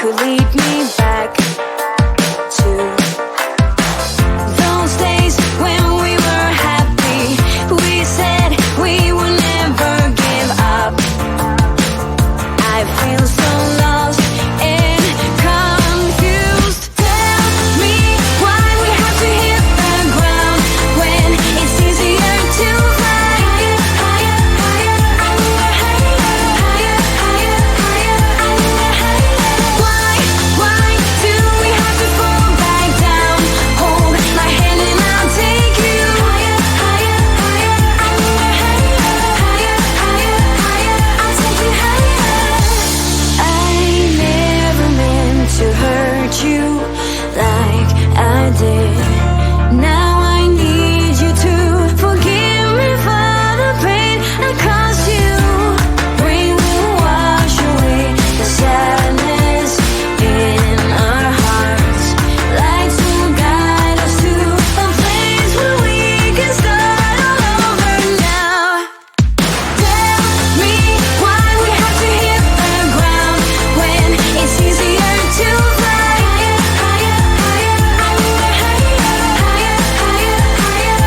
could lead me back to those days when we were happy. We said we would never give up. I feel so lost and confused. Tell me why we have to hit the ground when it's easier to fly higher, higher, higher, higher, higher, higher, higher. Why do we have to fall back down? Hold my hand and I'll take you higher, higher, higher, higher, higher, higher, higher. I'll take you higher. I never meant to hurt you like I did. Now I need you to forgive me for the pain I caused you. Rain will wash away the sadness in our hearts. Lights will guide us to a place where we can start all over now. Tell me why we have to hit the ground when it's easier to fly higher, higher, higher, higher, higher, higher, higher, higher.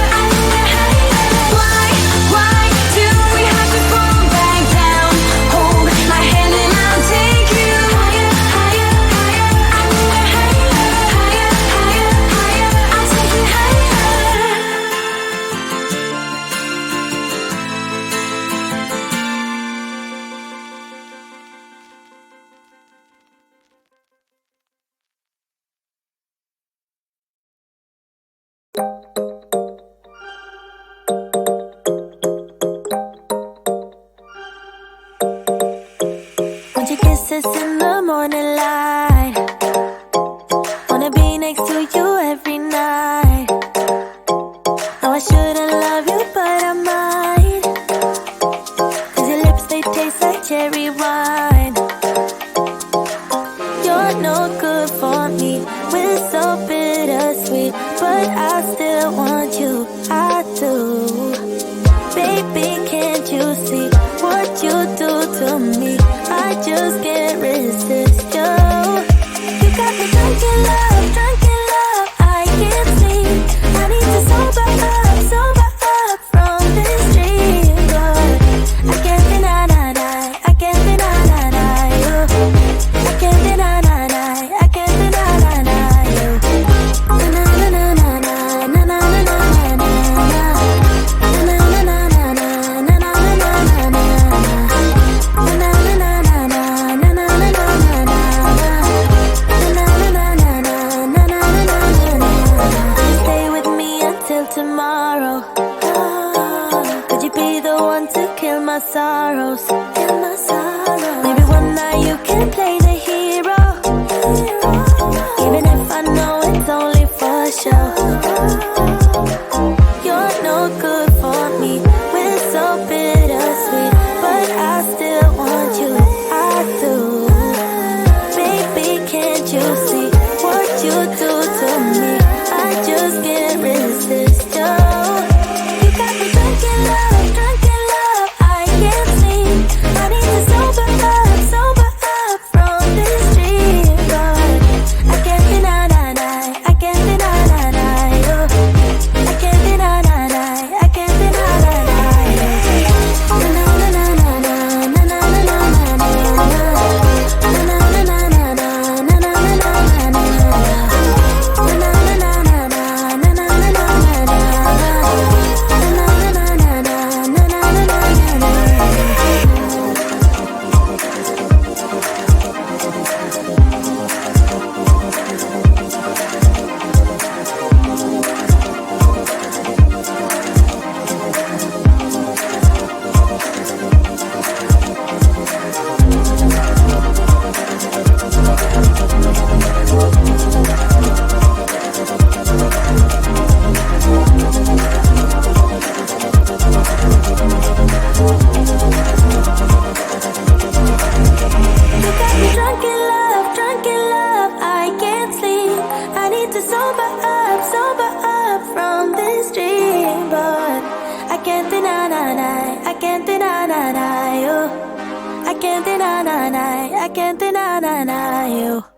Why do we have to fall back down? Hold my hand and I'll take you higher, higher, higher, higher, higher, higher, higher. I'll take you higher. Want your kisses in the morning light. Wanna be next to you every night. No, I shouldn't love you, but I might. 'Cause your lips, they taste like cherry wine. You're no good for me. We're so bittersweet, but I still want you. I do. Baby, can't you see what you do to me? I just can't resist you. You got me drunk in love, I can't sleep. I need to sober up from this dream. But I can't deny, I can't deny you. I can't deny, I can't deny you. Na na na na na na na na na na na. Na na na na na na na na na na. Na na na na na na na na na na. Stay with me until tomorrow. Could you be the one to kill my sorrows? Maybe one night you can play the hero, even if I know it's only for show. You're no good for me. We're so bittersweet, but I still want you. I do. Baby, can't you see what you do to me? I just can't resist you. You got me drunk in love, I can't sleep. I need to sober up from this dream. But I can't deny, I can't deny you. I can't deny, I can't deny you. Na na na na na na na na na na. Na na na na na na na na na na. Na na na na na na na na na na. Na na na na na na na na na. You got me drunk in love, I can't sleep. I need to sober up from this dream. But I can't deny you. I can't can't deny you.